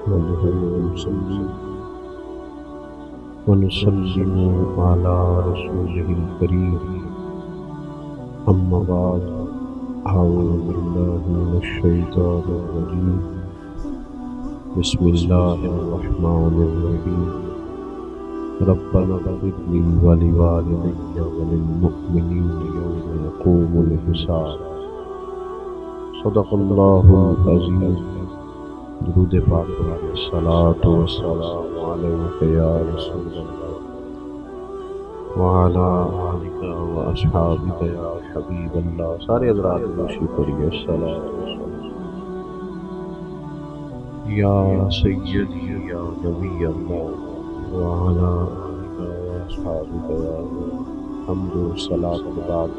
نحمده ونصلي ونسلم على رسوله الكريم أما بعد أعوذ بالله من الشيطان الرجيم بسم الله الرحمن الرحيم ربنا اغفر لي ولوالدي وللمؤمنين يوم يقوم الحساب صدق الله العظيم درود پاک پڑھیں الصلاۃ والسلام علیک یا رسول اللہ وعلی آلک واصحابک یا حبیب اللہ. سارے حضرات دوشی پڑھیے الصلاۃ والسلام یا سیدی یا نبی اللہ وعلی آلک واصحابک یا حمد و صلاۃ بعد.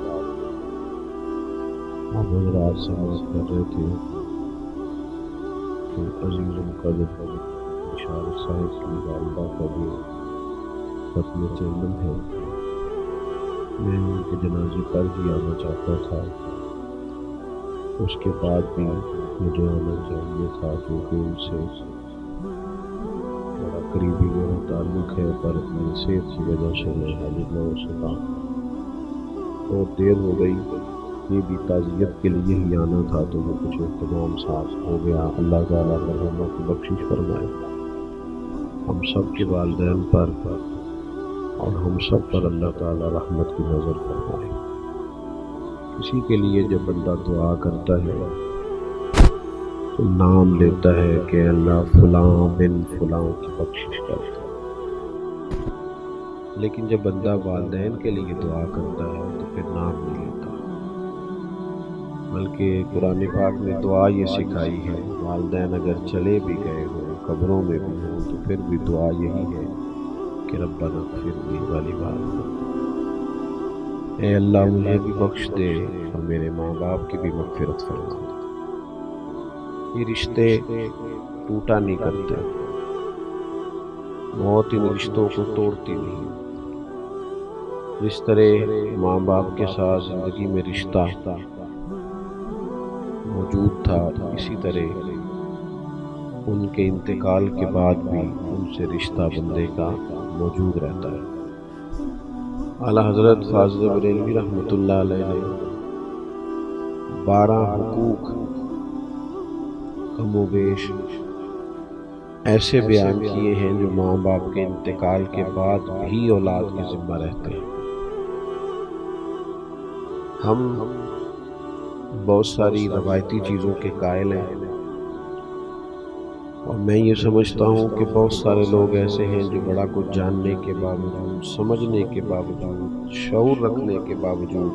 ہم حضرات سماعت کر رہے تھے عزیز القدر بشارت صاحب کی والدہ کا بھی ختم چندن ہے. میں ان کے جنازے پر بھی آنا چاہتا تھا، اس کے بعد بھی مجھے آنا چاہیے تھا کیونکہ ان سے بڑا قریبی میرا تعلق ہے، پر اپنی صحت کی وجہ سے میں حاضر نہ ہو سکا. بہت دیر ہو گئی، یہ بھی تعزیت کے لیے ہی آنا تھا تو وہ کچھ اہتمام ساتھ ہو گیا. اللہ تعالیٰ مرحومہ کی بخشش فرمائے، ہم سب کے والدین پر اور ہم سب پر اللہ تعالیٰ رحمت کی نظر فرمائے. کسی کے لیے جب بندہ دعا کرتا ہے تو نام لیتا ہے کہ اللہ فلاں بن فلاں کی بخشش کرتا ہے، لیکن جب بندہ والدین کے لیے دعا کرتا ہے تو پھر نام نہیں لیتا، بلکہ قرآن پاک نے دعا یہ سکھائی ہے. والدین اگر چلے بھی گئے ہوں، قبروں میں بھی ہوں، تو پھر بھی دعا یہی ہے کہ ربنا اغفر لی ولوالدی، اے اللہ مجھے بھی بخش دے اور میرے ماں باپ کی بھی مغفرت فرما. یہ رشتے ٹوٹا نہیں کرتے، موت ان رشتوں کو توڑتی نہیں. جس طرح ماں باپ کے ساتھ زندگی میں رشتہ موجود تھا، اسی طرح ان کے انتقال کے بعد بھی ان سے رشتہ بندے کا موجود رہتا ہے. اعلیٰ حضرت فاضل بریلوی رحمۃ اللہ علیہ نے 12 حقوق کم و بیش ایسے بیان کیے ہیں جو ماں باپ کے انتقال کے بعد بھی اولاد کے ذمہ رہتے ہیں. ہم بہت ساری روایتی چیزوں کے قائل ہیں، اور میں یہ سمجھتا ہوں کہ بہت سارے لوگ ایسے ہیں جو بڑا کچھ جاننے کے باوجود، سمجھنے کے باوجود، شعور رکھنے کے باوجود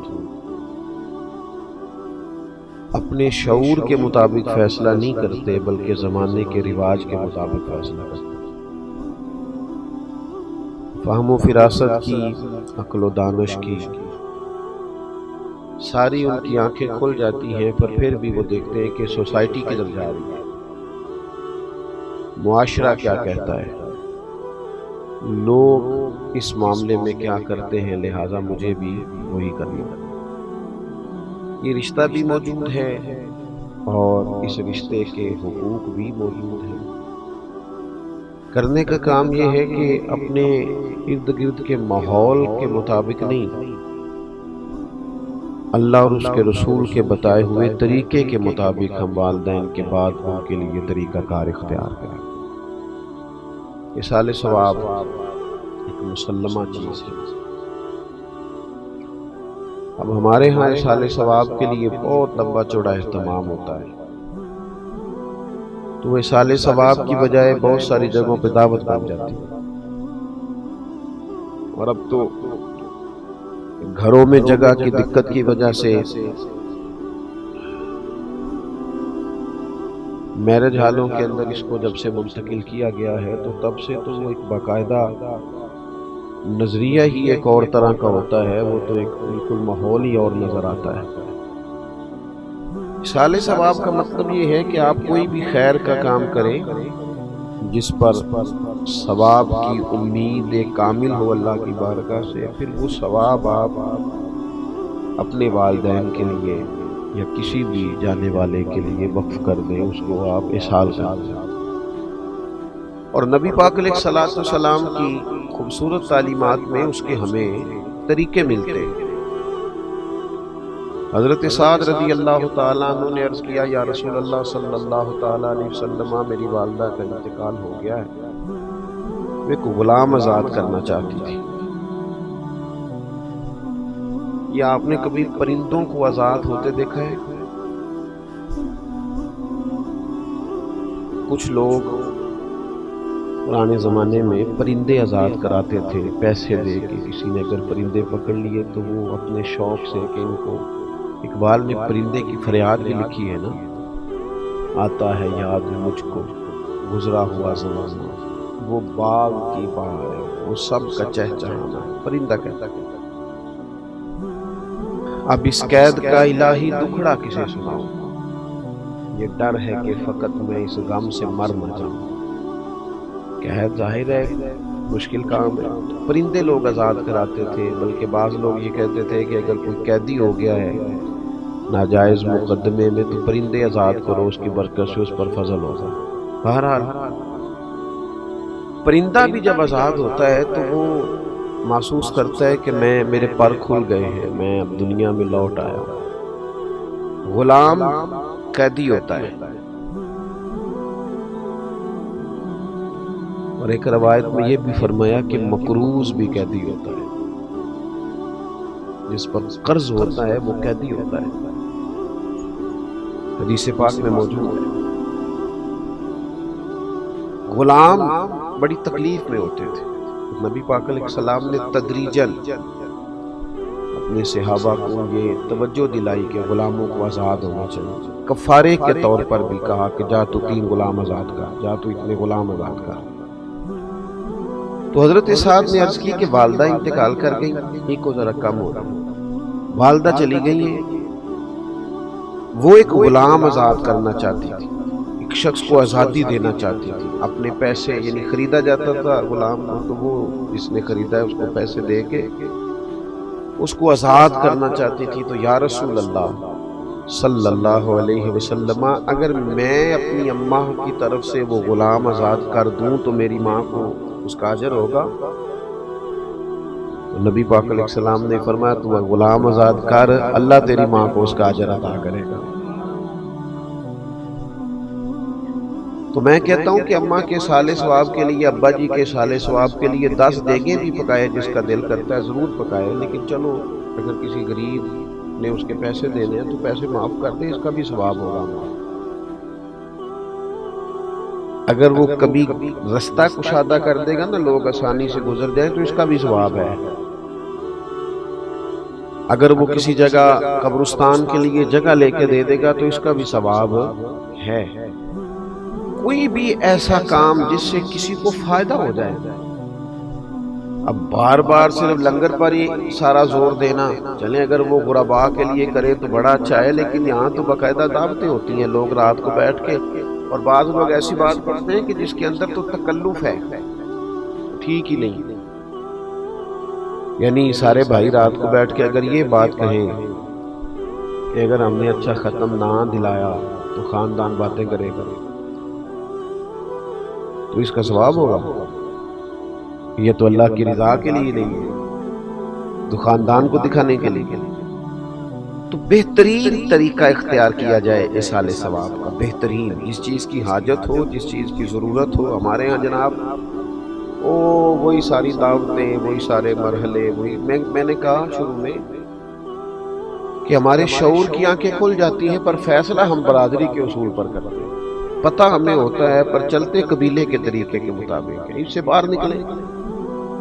اپنے شعور کے مطابق فیصلہ نہیں کرتے، بلکہ زمانے کے رواج کے مطابق فیصلہ کرتے. فہم و فراست کی، عقل و دانش کی ساری ان کی آنکھیں کھل جاتی ہیں، پر پھر بھی وہ دیکھتے ہیں کہ سوسائٹی کدھر جا رہی ہے، معاشرہ کیا کہتا ہے، لوگ اس معاملے میں کیا کرتے ہیں، لہٰذا مجھے بھی وہی کرنا. یہ رشتہ بھی موجود ہے اور اس رشتے کے حقوق بھی موجود ہیں. کرنے کا کام یہ ہے کہ اپنے ارد گرد کے ماحول کے مطابق نہیں، اللہ اور اس کے رسول کے بتائے ہوئے طریقے کے مطابق ہم والدین کے بعد ان کے لیے طریقہ کار اختیار کریں. اصال ثواب ایک مسلمہ چیز ہے. اب ہمارے ہاں اصال ثواب کے لیے بہت لمبا چوڑا اہتمام ہوتا ہے، تو اصال ثواب کی بجائے بہت ساری جگہوں پہ دعوت بن جاتی ہے. اور اب تو گھروں میں جگہ کی دقت کی وجہ سے میرج ہالوں کے اندر اس کو جب سے منتقل کیا گیا ہے تو تب سے تو وہ ایک باقاعدہ نظریہ ہی ایک اور طرح کا ہوتا ہے، وہ تو ایک بالکل ماحول ہی اور نظر آتا ہے. اصال ثواب کا مطلب یہ ہے کہ آپ کوئی بھی خیر کا کام کریں جس پر ثواب کی امید کامل ہو اللہ کی بارگاہ سے، پھر وہ ثواب آپ اپنے والدین کے لیے یا کسی بھی جانے والے کے لیے وقف کر دیں، اس کو آپ احسال کر دیں. اور نبی پاک علیہ الصلوۃ والسلام کی خوبصورت تعلیمات میں اس کے ہمیں طریقے ملتے ہیں۔ حضرت سعد رضی اللہ تعالیٰ عنہ نے عرض کیا یا رسول اللہ صلی اللہ تعالیٰ علیہ وسلم، میری والدہ کا انتقال ہو گیا ہے، میں کو غلام آزاد کرنا چاہتی تھی۔ یا آپ نے کبھی پرندوں کو آزاد ہوتے دیکھا ہے؟ کچھ لوگ پرانے زمانے میں پرندے آزاد کراتے تھے پیسے دے کے۔ کسی نے اگر پرندے پکڑ لیے تو وہ اپنے شوق سے، کہ ان کو اقبال نے پرندے کی فریاد بھی لکھی ہے نا، آتا ہے یاد مجھ کو گزرا ہوا زمانہ، وہ باغ کی بہار ہے، وہ سب کا چہچہانا، پرندہ کہتا ہے۔ اب اس قید کا الہی دکھڑا کسے سناؤں، یہ ڈر ہے کہ فقط میں اس غم سے مر نہ جاؤں۔ قید ظاہر ہے مشکل کام ہے، پرندے لوگ آزاد کراتے تھے، بلکہ بعض لوگ یہ کہتے تھے کہ اگر کوئی قیدی ہو گیا ہے ناجائز مقدمے میں تو پرندے آزاد کرو، اس کی برکت سے اس پر فضل ہوگا۔ بہرحال پرندہ بھی جب آزاد ہوتا ہے تو وہ محسوس کرتا ہے کہ میرے پر کھل گئے ہیں، میں اب دنیا میں لوٹ آیا ہوں۔ غلام قیدی ہوتا ہے، اور ایک روایت میں یہ بھی فرمایا کہ مقروض بھی قیدی ہوتا ہے، جس پر قرض ہوتا ہے وہ قیدی ہوتا ہے، حدیث پاک میں موجود ہے۔ غلام بڑی تکلیف میں ہوتے تھے، نبی پاک علیہ السلام نے تدریجاً اپنے صحابہ کو یہ توجہ دلائی کہ غلاموں کو آزاد ہونا چاہیے۔ کفارے کے طور پر بھی کہا کہ جا تو 3 غلام آزاد کر، جا تو اتنے غلام آزاد کر۔ تو حضرت سعد نے عرض کی کہ والدہ انتقال کر گئی، ایک کو ذرا کم ہو رہا، والدہ چلی گئی ہیں، وہ ایک غلام آزاد کرنا چاہتی تھی، ایک شخص کو آزادی دینا چاہتی تھی، اپنے پیسے، یعنی خریدا جاتا تھا غلام کو، تو وہ جس نے خریدا ہے اس کو پیسے دے کے اس کو آزاد کرنا چاہتی تھی۔ تو یا رسول اللہ صلی اللہ علیہ وسلم، اگر میں اپنی اماں کی طرف سے وہ غلام آزاد کر دوں تو میری ماں کو اس کا اجر ہوگا؟ تو نبی پاک علیہ السلام نے فرمایا تو غلام آزاد کر، اللہ تیری ماں کو اس کا اجر عطا کرے گا۔ تو میں کہتا ہوں کہ اماں کے صالح ثواب کے لیے، ابا جی کے صالح ثواب کے لیے 10 دیگیں بھی پکائے، جس کا دل کرتا ہے ضرور پکائے، لیکن چلو اگر کسی غریب نے اس کے پیسے دینے ہیں تو پیسے معاف کر دیں، اس کا بھی ثواب ہوگا۔ اگر وہ کبھی رستہ کشادہ کر دے گا نا، لوگ آسانی سے گزر جائیں، تو اس کا بھی ثواب ہے۔ اگر وہ کسی جگہ قبرستان کے لیے جگہ لے کے دے دے گا تو اس کا بھی ثواب ہے۔ کوئی بھی ایسا کام جس سے کسی کو فائدہ ہو جائے۔ اب بار بار صرف لنگر پر ہی سارا زور دینا، چلیں اگر وہ غرباء کے لیے کرے تو بڑا اچھا ہے، لیکن یہاں تو باقاعدہ دعوتیں ہوتی ہیں، لوگ رات کو بیٹھ کے، اور بعض لوگ ایسی بات کرتے ہیں کہ جس کے اندر تو تکلف ہے، ٹھیک ہی نہیں۔ یعنی سارے بھائی رات کو بیٹھ کے اگر یہ بات کہیں کہ اگر ہم نے اچھا ختم نہ دلایا تو خاندان باتیں کرے گا، تو اس کا ثواب ہوگا؟ یہ تو اللہ کی رضا کے لیے نہیں ہے، تو خاندان کو دکھانے کے لیے۔ تو بہترین طریقہ اختیار کیا جائے اصال ثواب کا، بہترین، جس چیز کی حاجت ہو، جس چیز کی ضرورت ہو۔ ہمارے ہاں جناب وہی ساری دعوتیں، وہی سارے مرحلے، وہی میں نے کہا شروع میں کہ ہمارے شعور کی آنکھیں کھل جاتی ہیں، پر فیصلہ ہم برادری کے اصول پر کرتے ہیں، پتہ ہمیں ہوتا ہے پر چلتے قبیلے کے طریقے کے مطابق، اس سے باہر نکلیں۔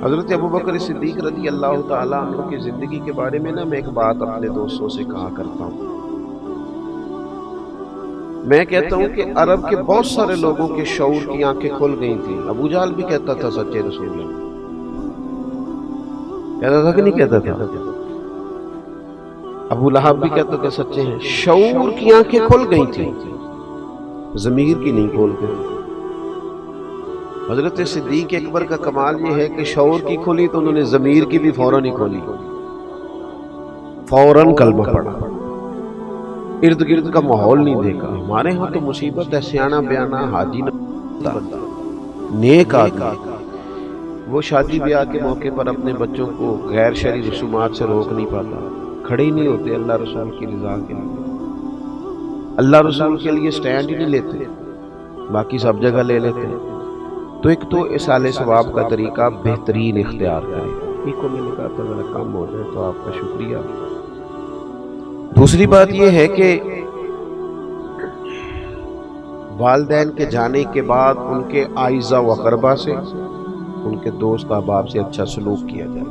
حضرت ابوبکر صدیق رضی اللہ تعالیٰ عنہ کی زندگی کے بارے میں میں ایک بات اپنے دوستوں سے کہا کرتا ہوں۔ میں کہتا ہوں کہ عرب کے بہت سارے لوگوں کے شعور کی آنکھیں کھل گئی تھیں۔ ابو جہل بھی کہتا تھا سچے رسول اللہ، کہتا تھا کہ نہیں کہتا تھا؟ ابو لہب بھی کہتا تھا سچے ہیں۔ شعور کی آنکھیں کھل گئی تھیں، ضمیر کی نہیں کھولتے تھے۔ حضرت صدیق اکبر کا کمال یہ ہے کہ شعور کی کھلی تو انہوں نے ضمیر کی بھی فوراً ہی کھولی، فوراً کلمہ پڑھا، ارد گرد کا ماحول نہیں دیکھا۔ ہمارے ہاں تو مصیبت ہے، سیانا بیانا حاجی نہ، نیک آدمی وہ شادی بیاہ کے موقع پر اپنے بچوں کو غیر شرعی رسومات سے روک نہیں پاتا، کھڑے ہی نہیں ہوتے اللہ رسول کی رضا کے لیے، اللہ رسول کے لیے سٹینڈ ہی نہیں لیتے، باقی سب جگہ لے لیتے ہیں۔ تو ایک تو اصالِ ثواب کا طریقہ بہترین اختیار کریں، ایک کو میں نے کہا تھا ذرا کم ہو جائے تو آپ کا شکریہ۔ دوسری بات یہ ہے کہ والدین کے جانے کے بعد ان کے اعزا و اقربا سے، ان کے دوست احباب سے اچھا سلوک کیا جائے۔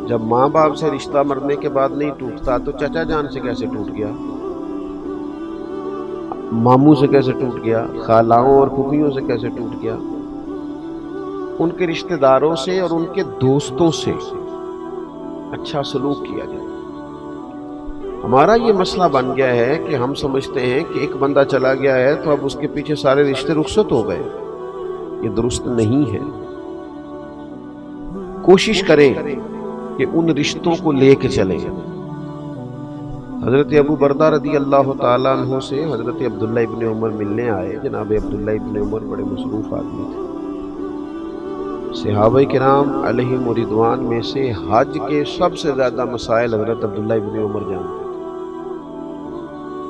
جب ماں باپ سے رشتہ مرنے کے بعد نہیں ٹوٹتا تو چچا جان سے کیسے ٹوٹ گیا، ماموں سے کیسے ٹوٹ گیا، خالاؤں اور پھوپھیوں سے کیسے ٹوٹ گیا؟ ان کے رشتہ داروں سے اور ان کے دوستوں سے اچھا سلوک کیا جائے۔ ہمارا یہ مسئلہ بن گیا ہے کہ ہم سمجھتے ہیں کہ ایک بندہ چلا گیا ہے تو اب اس کے پیچھے سارے رشتے رخصت ہو گئے، یہ درست نہیں ہے۔ کوشش کریں کہ ان رشتوں کو لے کے چلیں۔ حضرت ابو بردہ رضی اللہ تعالیٰ عنہ سے حضرت عبداللہ ابن عمر ملنے آئے۔ جناب عبداللہ ابن عمر بڑے مصروف آدمی تھے، صحابہ کرام علیہم رضوان میں سے حج کے سب سے زیادہ مسائل حضرت عبداللہ ابن عمر جانتے تھے،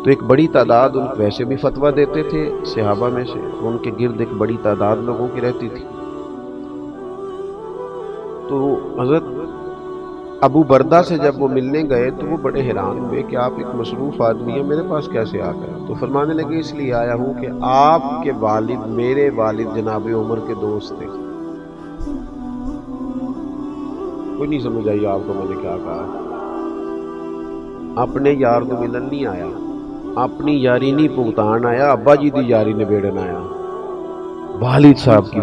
تو ایک بڑی تعداد ان کو ویسے بھی فتویٰ دیتے تھے صحابہ میں سے، ان کے گرد ایک بڑی تعداد لوگوں کی رہتی تھی۔ تو حضرت ابو بردہ سے جب وہ ملنے گئے تو وہ بڑے حیران ہوئے کہ آپ ایک مصروف آدمی ہیں، میرے پاس کیسے آ گئے؟ تو فرمانے لگے اس لیے آیا ہوں کہ آپ کے والد میرے والد جناب عمر کے دوست تھے۔ کوئی نہیں سمجھ آئی آپ کو میں نے کیا کہا؟ اپنے یار تو ملن نہیں آیا، اپنی یاری نہیں پگتان آیا، ابا جی دی یاری نبیڑن آیا، والد صاحب کی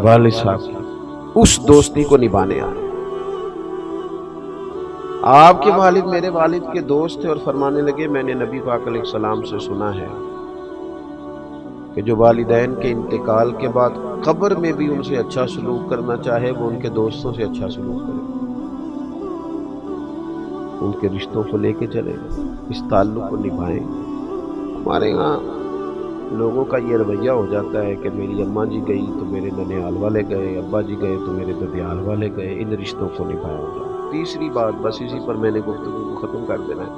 اس دوستی کو نبھانے آیا۔ آپ کے والد میرے والد کے دوست تھے اور فرمانے لگے میں نے نبی پاک علیہ السلام سے سنا ہے کہ جو والدین کے انتقال کے بعد قبر میں بھی ان سے اچھا سلوک کرنا چاہے وہ ان کے دوستوں سے اچھا سلوک کرے، ان کے رشتوں کو لے کے چلے، اس تعلق کو نبھائیں۔ ہمارے ہاں لوگوں کا یہ رویہ ہو جاتا ہے کہ میری اماں جی گئی تو میرے ننیال والے گئے، ابا جی گئے تو میرے ددیال والے گئے، ان رشتوں کو نبھایا جائے۔ تیسری بات بس اسی پر میں نے گفتگو کو ختم کر دینا ہے،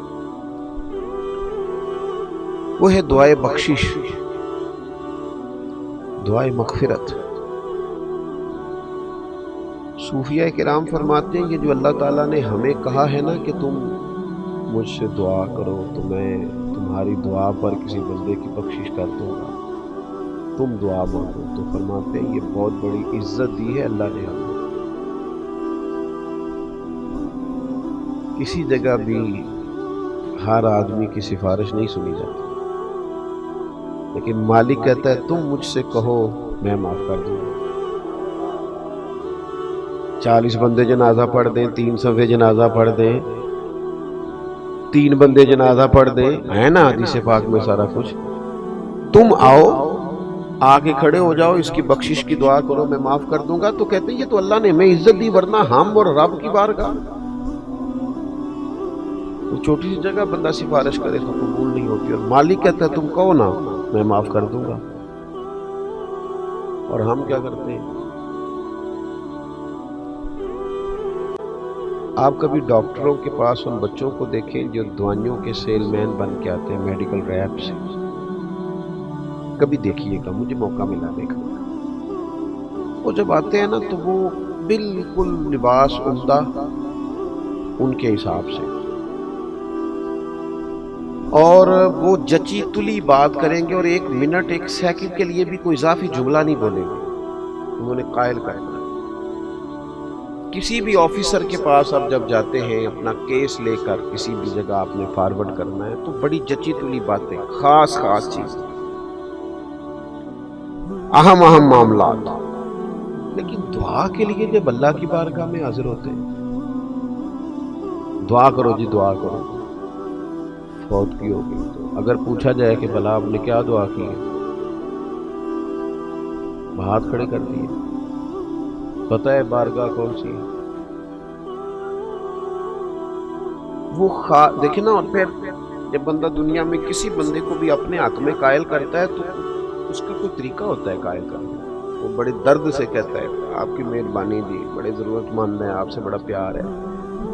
وہ ہے دعائے بخشش، دعائے مغفرت۔ صوفیاء کرام فرماتے ہیں یہ جو اللہ تعالیٰ نے ہمیں کہا ہے نا کہ تم مجھ سے دعا کرو تو میں تمہاری دعا پر کسی بندے کی بخشش کر دوں گا، تم دعا مانگو، تو فرماتے ہیں یہ بہت بڑی عزت دی ہے اللہ نے ہمیں۔ کسی جگہ بھی ہر آدمی کی سفارش نہیں سنی جاتی، لیکن مالک کہتا ہے تم مجھ سے کہو میں معاف کر دوں گا۔ 40 بندے جنازہ پڑھ دیں، 3 صفحے جنازہ پڑھ دیں، 3 بندے جنازہ پڑھ دیں، ہے نا حدیث پاک میں سارا کچھ، تم آؤ آگے کھڑے ہو جاؤ اس کی بخشش کی دعا کرو میں معاف کر دوں گا، تو کہتے ہیں یہ تو اللہ نے ہمیں عزت دی، ورنہ ہم اور رب کی بارگاہ چھوٹی سی جگہ بندہ سفارش کرے تو قبول نہیں ہوتی، اور مالک کہتا ہے تم کہو نا میں معاف کر دوں گا۔ اور ہم کیا کرتے ہیں؟ آپ کبھی ڈاکٹروں کے پاس ان بچوں کو دیکھیں جو دوائیوں کے سیل مین بن کے آتے ہیں میڈیکل ریپ سے، کبھی دیکھیے گا، مجھے موقع ملا دیکھنے کا۔ وہ جب آتے ہیں نا تو وہ بالکل لباس عمدہ ان کے حساب سے، اور وہ جچی تلی بات کریں گے، اور 1 منٹ 1 سیکنڈ کے لیے بھی کوئی اضافی جملہ نہیں بولیں گے، انہوں نے قائل کرنا ہے۔ کسی بھی آفیسر کے پاس آپ جب جاتے ہیں اپنا کیس لے کر کسی بھی جگہ آپ نے فارورڈ کرنا ہے تو بڑی جچی تلی باتیں، خاص چیزیں، اہم معاملات، لیکن دعا کے لیے جب اللہ کی بارگاہ میں حاضر ہوتے ہیں، دعا کرو جی دعا کرو، فوت کی ہوگی تو اگر پوچھا جائے کہ بھلا آپ نے کیا دعا کی ہے، ہاتھ کھڑے کر دیے، پتہ ہے بارگاہ کون سی ہے وہ دیکھیں نا۔ اور پھر جب بندہ دنیا میں کسی بندے کو بھی اپنے حق میں قائل کرتا ہے تو اس کا کوئی طریقہ ہوتا ہے قائل کرنے، وہ بڑے درد سے کہتا ہے آپ کی مہربانی جی، بڑے ضرورت مند ہیں، آپ سے بڑا پیار ہے،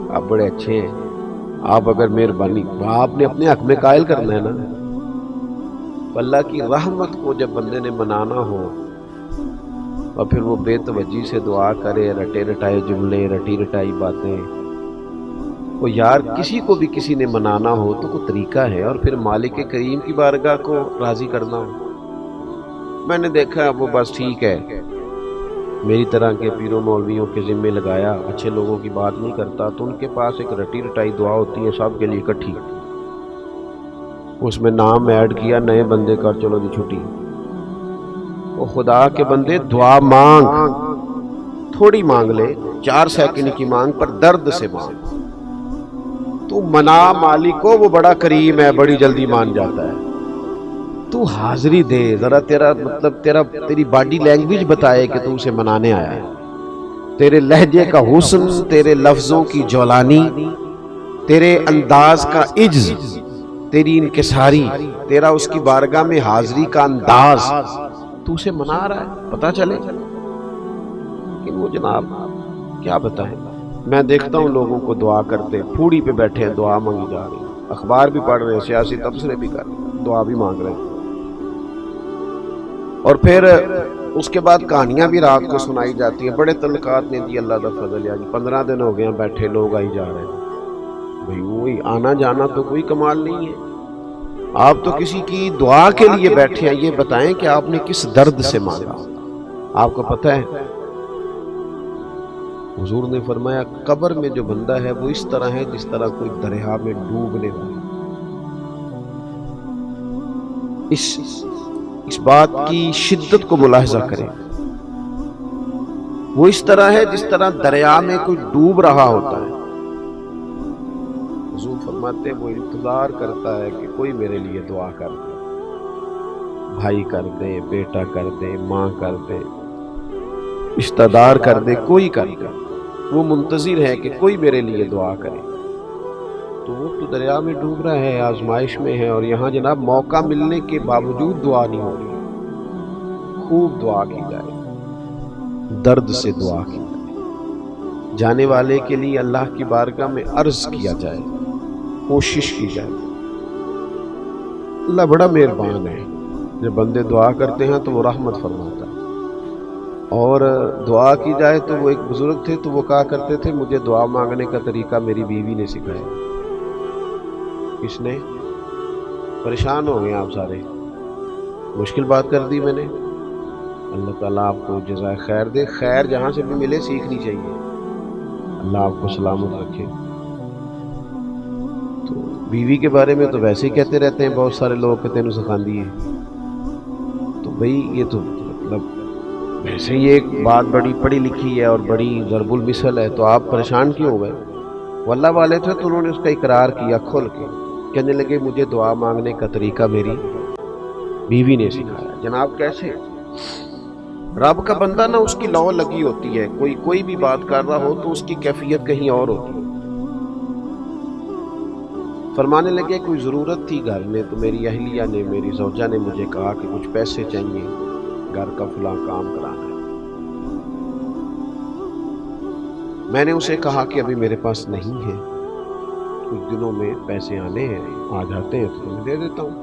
آپ بڑے اچھے ہیں، آپ اگر مہربانی، آپ نے اپنے حق میں قائل کرنا ہے نا۔ اللہ کی رحمت کو جب بندے نے منانا ہو اور پھر وہ بے توجہی سے دعا کرے، رٹے رٹائے جملے، رٹی رٹائی باتیں، وہ یار کسی کو بھی کسی نے منانا ہو تو کوئی طریقہ ہے، اور پھر مالک کریم کی بارگاہ کو راضی کرنا ہو۔ میں نے دیکھا وہ بس ٹھیک ہے، میری طرح کے پیروں مولویوں کے ذمے لگایا، اچھے لوگوں کی بات نہیں کرتا، تو ان کے پاس ایک رٹی رٹائی دعا ہوتی ہے سب کے لیے اکٹھی، اس میں نام ایڈ کیا نئے بندے کا، چلو جی چھٹی۔ وہ خدا کے بندے دعا مانگ، تھوڑی مانگ لے، 4 سیکنڈ کی مانگ پر درد سے مانگ، تو منا مالک کو، وہ بڑا کریم ہے، بڑی جلدی مان جاتا ہے۔ تو حاضری دے ذرا، تیرا مطلب تیری باڈی لینگویج بتائے کہ تو اسے منانے آیا ہے، تیرے لہجے کا حسن، تیرے لفظوں کی جولانی، تیرے انداز کا عجز، تیری انکساری، تیرا اس کی بارگاہ میں حاضری کا انداز، تو اسے منا رہا ہے، پتہ چلے۔ لیکن وہ جناب کیا بتائیں، میں دیکھتا ہوں لوگوں کو دعا کرتے، پھوڑی پہ بیٹھے ہیں، دعا مانگی جا رہی ہے، اخبار بھی پڑھ رہے ہیں، سیاسی تبصرے بھی کر رہے ہیں، دعا بھی مانگ رہے ہیں، اور پھر اس کے بعد کہانیاں بھی رات کو سنائی جاتی ہیں، بڑے تعلقات نے دی، اللہ کا فضل ہے جی، 15 دن ہو گئے ہیں بیٹھے، لوگ آئی جا رہے ہیں۔ بھئی وہی آنا جانا تو کوئی کمال نہیں ہے، آپ تو کسی کی دعا کے لیے بیٹھے ہیں، یہ بتائیں کہ آپ نے کس درد سے مانگا۔ آپ کو پتہ ہے حضور نے فرمایا قبر میں جو بندہ ہے وہ اس طرح ہے جس طرح کوئی دریا میں ڈوبنے والا۔ اس بات کی شدت کو ملاحظہ کریں، وہ اس طرح ہے جس طرح دریا میں کوئی ڈوب رہا ہوتا ہے۔ حضور فرماتے وہ انتظار کرتا ہے کہ کوئی میرے لیے دعا کر دے، بھائی کر دے، بیٹا کر دے، ماں کر دے، رشتہ دار کر دے، کوئی کر دے، وہ منتظر ہے کہ کوئی میرے لیے دعا کرے۔ تو وہ تو دریا میں ڈوب رہا ہے، آزمائش میں ہے، اور یہاں جناب موقع ملنے کے باوجود دعا نہیں ہو رہی۔ خوب دعا کی جائے، درد سے دعا کی جائے، جانے والے کے لیے اللہ کی بارگاہ میں عرض کیا جائے، کوشش کی جائے۔ اللہ بڑا مہربان ہے، جب بندے دعا کرتے ہیں تو وہ رحمت فرماتا ہے، اور دعا کی جائے تو وہ ایک بزرگ تھے تو وہ کہا کرتے تھے مجھے دعا مانگنے کا طریقہ میری بیوی نے سکھایا۔ کس نے؟ پریشان ہو گئے آپ سارے، مشکل بات کر دی میں نے، اللہ تعالیٰ آپ کو جزائے خیر دے، خیر جہاں سے بھی ملے سیکھنی چاہیے، اللہ آپ کو سلامت رکھے۔ تو بیوی کے بارے میں تو ویسے ہی کہتے رہتے ہیں بہت سارے لوگ کہ تینوں سکھاندی ہے، تو بھئی یہ تو مطلب ویسے ہی ایک بات بڑی پڑھی لکھی ہے اور بڑی ضرب المثل ہے، تو آپ پریشان کیوں ہو گئے؟ وہ اللہ والے تھے تو انہوں نے اس کا اقرار کیا کھل کے، کہنے لگے مجھے دعا مانگنے کا طریقہ میری بیوی نے سکھایا۔ جناب کیسے؟ رب کا بندہ نا اس کی لو لگی ہوتی ہے، کوئی بھی بات کر رہا ہو تو اس کی کیفیت کہیں اور ہوتی ہے۔ فرمانے لگے کوئی ضرورت تھی گھر میں تو میری اہلیہ نے، میری زوجہ نے مجھے کہا کہ کچھ پیسے چاہیے، گھر کا فلاں کام کرانا ہے۔ میں نے اسے کہا کہ ابھی میرے پاس نہیں ہے، کچھ دنوں میں پیسے آنے ہیں، آ جاتے ہیں تو میں دے دیتا ہوں۔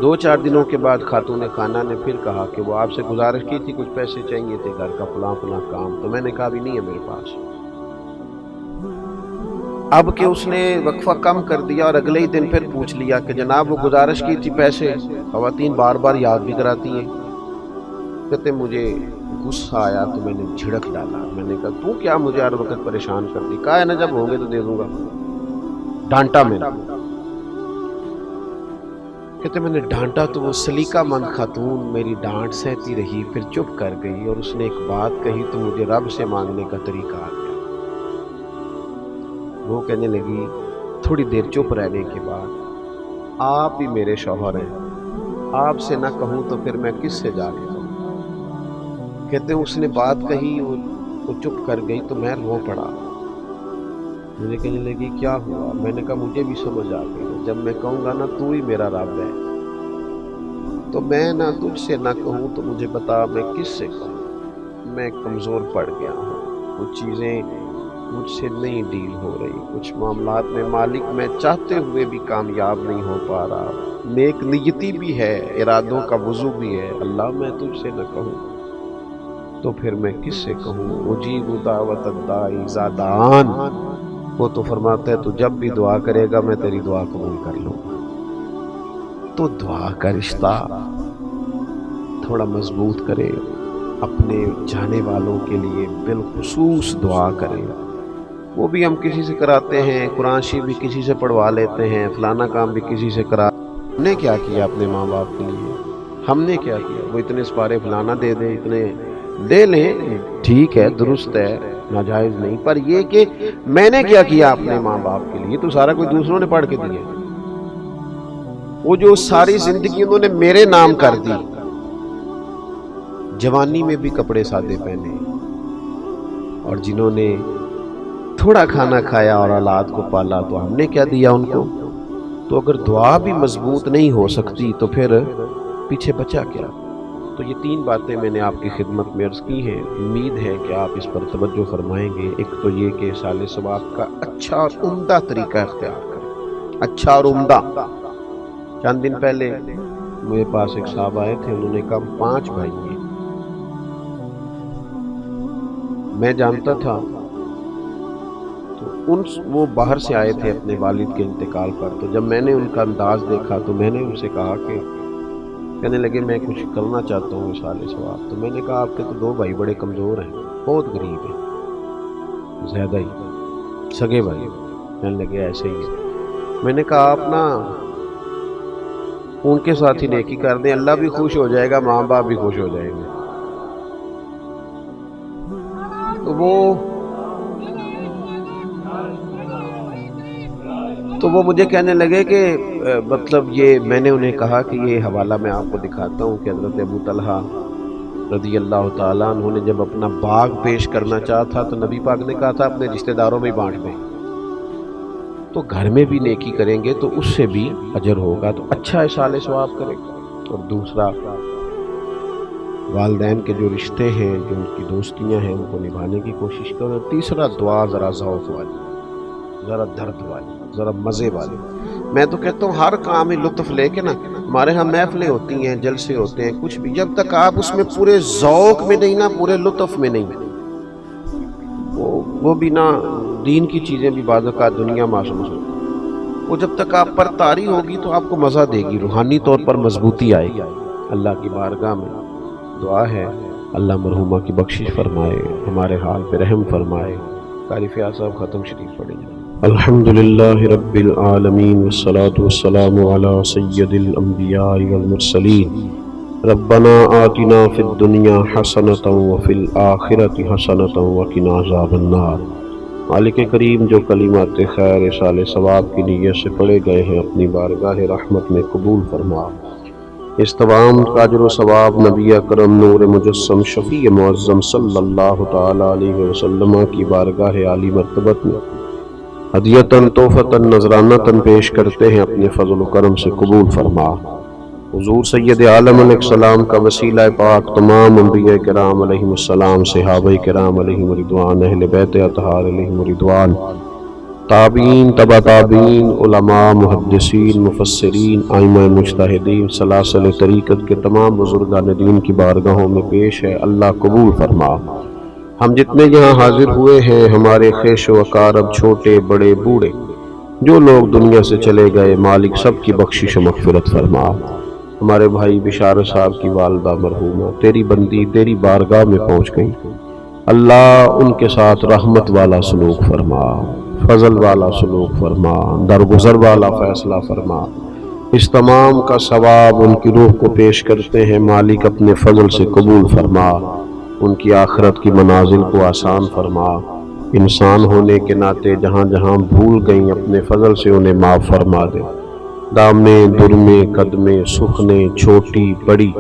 2-4 دنوں کے بعد خاتون خانہ نے پھر کہا کہ وہ آپ سے گزارش کی تھی کچھ پیسے چاہیے تھے، گھر کا فلاں فلاں کام، تو میں نے کہا بھی نہیں ہے میرے پاس۔ اب کہ اس نے وقفہ کم کر دیا اور اگلے ہی دن پھر پوچھ لیا کہ جناب وہ گزارش کی تھی پیسے، خواتین بار بار یاد بھی کراتی ہیں۔ کہتے مجھے غصہ آیا تو میں نے جھڑک ڈالا، میں نے کہا تو کیا مجھے ہر وقت پریشان کرتی، کہا ہے نا جب ہوں گے تو دے دوں گا، ڈانٹا میں نے۔ کہتے میں نے ڈانٹا تو وہ سلیقہ مند خاتون میری ڈانٹ سہتی رہی، پھر چپ کر گئی، اور اس نے ایک بات کہی تو مجھے رب سے مانگنے کا طریقہ آ گیا۔ وہ کہنے لگی تھوڑی دیر چپ رہنے کے بعد آپ ہی میرے شوہر ہیں، آپ سے نہ کہوں تو پھر میں کس سے جا کے کہوں۔ کہتے ہیں اس نے بات کہی، وہ چپ کر گئی تو میں رو پڑا۔ مجھے کہنے لگی کیا ہوا؟ میں نے کہا مجھے بھی سمجھ آ گئی، جب میں کہوں گا نا تو ہی میرا رب ہے، تو میں نہ تجھ سے نہ کہوں تو مجھے بتا میں کس سے کہوں، میں کمزور پڑ گیا ہوں، کچھ چیزیں مجھ سے نہیں ڈیل ہو رہی، کچھ معاملات میں مالک میں چاہتے ہوئے بھی کامیاب نہیں ہو پا رہا، نیک نیتی بھی ہے، ارادوں کا وضو بھی ہے، اللہ میں تجھ سے نہ کہوں تو پھر میں کس سے کہوں، اجیب دعوت الداعی اذا دعان، وہ تو فرماتا ہے تو جب بھی دعا کرے گا میں تیری دعا قبول کر لوں گا۔ تو دعا کا رشتہ تھوڑا مضبوط کرے، اپنے جانے والوں کے لیے بالخصوص دعا کرے، وہ بھی ہم کسی سے کراتے ہیں، قرآن شریف بھی کسی سے پڑھوا لیتے ہیں، فلانا کام بھی کسی سے کرا، ہم نے کیا کیا اپنے ماں باپ کے لیے، ہم نے کیا کیا، وہ اتنے سپارے فلانا دے دیں، اتنے دے لیں، ٹھیک ہے درست ہے ناجائز نہیں، پر یہ کہ میں نے کیا کیا اپنے ماں باپ کے لیے تو سارا کوئی دوسروں نے پڑھ کے دیا، وہ جو ساری زندگی انہوں نے میرے نام کر دی، جوانی میں بھی کپڑے سادے پہنے، اور جنہوں نے تھوڑا کھانا کھایا اور اولاد کو پالا تو ہم نے کیا دیا ان کو، تو اگر دعا بھی مضبوط نہیں ہو سکتی تو پھر پیچھے بچا کیا۔ تو یہ تین باتیں میں نے آپ کی خدمت میں عرض کی ہیں، امید ہے کہ آپ اس پر توجہ فرمائیں گے۔ ایک تو یہ کہ سال ثواب کا اچھا اور عمدہ طریقہ اختیار کریں، اچھا اور عمدہ۔ چند دن پہلے میرے پاس ایک صاحب آئے تھے، انہوں نے کہا 5 بھائی ہیں، میں جانتا تھا تو وہ باہر سے آئے تھے اپنے والد کے انتقال پر، تو جب میں نے ان کا انداز دیکھا تو میں نے ان سے کہا کہ کہنے لگے میں کچھ کرنا چاہتا ہوں سال ثواب، تو میں نے کہا آپ کے تو 2 بھائی بڑے کمزور ہیں، بہت غریب ہیں، زیادہ ہی سگے بھائی، کہنے لگے ایسے ہی ہے۔ میں نے کہا آپ نا ان کے ساتھ ہی نیکی کر دیں، اللہ بھی خوش ہو جائے گا، ماں باپ بھی خوش ہو جائیں گے۔ تو وہ مجھے کہنے لگے کہ مطلب یہ، میں نے انہیں کہا کہ یہ حوالہ میں آپ کو دکھاتا ہوں کہ حضرت ابو طلحہ رضی اللہ تعالیٰ عنہ نے جب اپنا باغ پیش کرنا چاہا تھا تو نبی پاک نے کہا تھا اپنے رشتہ داروں میں بانٹ دیں، تو گھر میں بھی نیکی کریں گے تو اس سے بھی اجر ہوگا، تو اچھا اصال ثواب کریں۔ اور دوسرا والدین کے جو رشتے ہیں، جو ان کی دوستیاں ہیں، ان کو نبھانے کی کوشش کرو۔ تیسرا دعا ذرا ذوق والی، ذرا درد والی، ذرا مزے والی۔ میں تو کہتا ہوں ہر کام میں لطف لے کے نا، ہمارے ہاں محفلیں ہوتی ہیں، جلسے ہوتے ہیں، کچھ بھی، جب تک آپ اس میں پورے ذوق میں نہیں نا، پورے لطف میں نہیں، وہ بھی نا دین کی چیزیں بھی بعض اوقات دنیا محسوس ہوتی ہیں، وہ جب تک آپ پر طاری ہوگی تو آپ کو مزہ دے گی، روحانی طور پر مضبوطی آئے گی۔ اللہ کی بارگاہ میں دعا ہے اللہ مرحومہ کی بخشش فرمائے، ہمارے حال پہ رحم فرمائے۔ قاری فیاض صاحب ختم شریف پڑھیں۔ الحمدللہ رب العالمین والصلاة والسلام علی سید الانبیاء والمرسلین، ربنا آتنا فی الدنیا حسنۃ وفی الآخرۃ حسنۃ وقنا عذاب النار۔ مالک کریم جو کلمات خیر سال ثواب کی نیت سے پڑھے گئے ہیں اپنی بارگاہ رحمت میں قبول فرما، اس تمام کا اجر و ثواب نبی اکرم نور مجسم شفیع معظم صلی اللہ تعالی علیہ وسلم کی بارگاہ عالی مرتبت میں ہدیتاً تحفتاً نذرانتاً پیش کرتے ہیں، اپنے فضل و کرم سے قبول فرما۔ حضور سید عالم علیہ السلام کا وسیلہ پاک تمام انبیاء کرام علیہم السلام، صحابہ کرام علیہم رضوان، اہل بیت اطہار علیہم رضوان، تابعین، تبع تابعین، علماء، محدثین، مفسرین، ائمہ مجتہدین، سلاسل طریقت کے تمام بزرگان دین کی بارگاہوں میں پیش ہے، اللہ قبول فرما۔ ہم جتنے یہاں حاضر ہوئے ہیں، ہمارے خیش و اقارب، چھوٹے بڑے بوڑھے، جو لوگ دنیا سے چلے گئے، مالک سب کی بخشش و مغفرت فرما۔ ہمارے بھائی بشارت صاحب کی والدہ مرحومہ تیری بندی تیری بارگاہ میں پہنچ گئی، اللہ ان کے ساتھ رحمت والا سلوک فرما، فضل والا سلوک فرما، درگزر والا فیصلہ فرما۔ اس تمام کا ثواب ان کی روح کو پیش کرتے ہیں، مالک اپنے فضل سے قبول فرما، ان کی آخرت کی منازل کو آسان فرما۔ انسان ہونے کے ناطے جہاں جہاں بھول گئیں اپنے فضل سے انہیں معاف فرما دے۔ دامنے درمے قدمے سخنے چھوٹی بڑی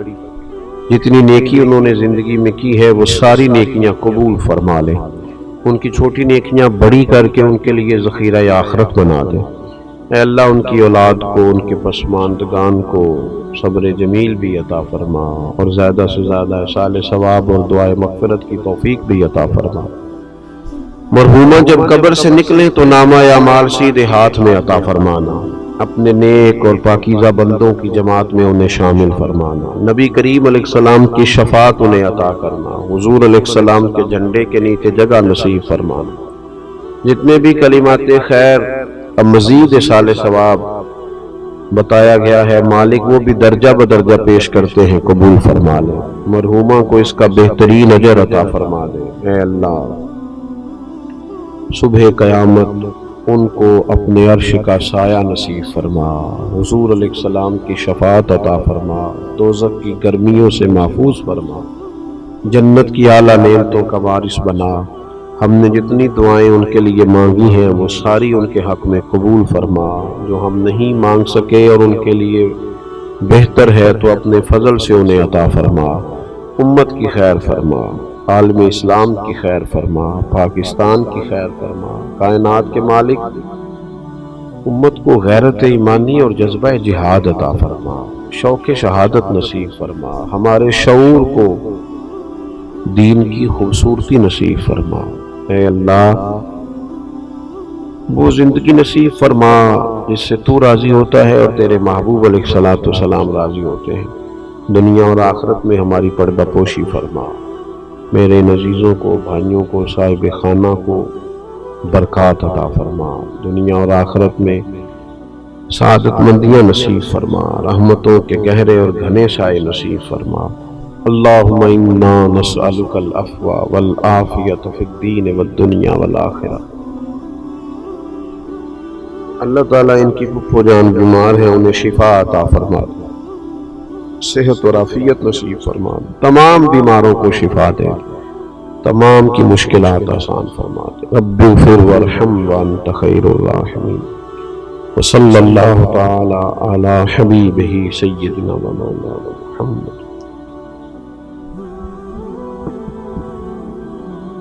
جتنی نیکی انہوں نے زندگی میں کی ہے وہ ساری نیکیاں قبول فرما لے، ان کی چھوٹی نیکیاں بڑی کر کے ان کے لیے ذخیرہ آخرت بنا دے۔ اے اللہ ان کی اولاد کو، ان کے پسماندگان کو صبر جمیل بھی عطا فرما، اور زیادہ سے زیادہ احصال ثواب اور دعائے مغفرت کی توفیق بھی عطا فرما۔ مرحومہ جب قبر سے نکلیں تو نامہ اعمال سیدھے ہاتھ میں عطا فرمانا، اپنے نیک اور پاکیزہ بندوں کی جماعت میں انہیں شامل فرمانا، نبی کریم علیہ السلام کی شفاعت انہیں عطا کرنا، حضور علیہ السلام کے جھنڈے کے نیچے جگہ نصیب فرمانا۔ جتنے بھی کلمات خیر اب مزید احصال ثواب بتایا گیا ہے، مالک وہ بھی درجہ بدرجہ پیش کرتے ہیں، قبول فرما لے، مرحومہ کو اس کا بہترین اجر عطا فرما دے۔ اے اللہ صبح قیامت ان کو اپنے عرش کا سایہ نصیب فرما، حضور علیہ السلام کی شفاعت عطا فرما، دوزخ کی گرمیوں سے محفوظ فرما، جنت کی اعلیٰ نعمتوں کا وارث بنا۔ ہم نے جتنی دعائیں ان کے لیے مانگی ہیں وہ ساری ان کے حق میں قبول فرما، جو ہم نہیں مانگ سکے اور ان کے لیے بہتر ہے تو اپنے فضل سے انہیں عطا فرما۔ امت کی خیر فرما، عالم اسلام کی خیر فرما، پاکستان کی خیر فرما۔ کائنات کے مالک امت کو غیرت ایمانی اور جذبہ جہاد عطا فرما، شوق شہادت نصیب فرما، ہمارے شعور کو دین کی خوبصورتی نصیب فرما۔ اے اللہ وہ زندگی نصیب فرما جس سے تو راضی ہوتا ہے اور تیرے محبوب علیہ الصلوۃ والسلام راضی ہوتے ہیں، دنیا اور آخرت میں ہماری پردہ پوشی فرما، میرے عزیزوں کو، بھائیوں کو، صاحب خانہ کو برکات عطا فرما، دنیا اور آخرت میں سعادت مندیاں نصیب فرما، رحمتوں کے گہرے اور گھنے سائے نصیب فرما۔ اللہم انا نسألک العفو والعافیۃ فی الدین والدنیا والآخرہ۔ اللہ تعالیٰ ان کی پھپھو جان بیمار ہیں، انہیں شفا عطا فرما، صحت اور عافیت نصیب فرما، تمام بیماروں کو شفا دے، تمام کی مشکلات آسان فرما دے۔ رب اغفر وارحم وانت خیر الراحمین، وصلی اللہ تعالی علی حبیبہ سیدنا و مولانا محمد۔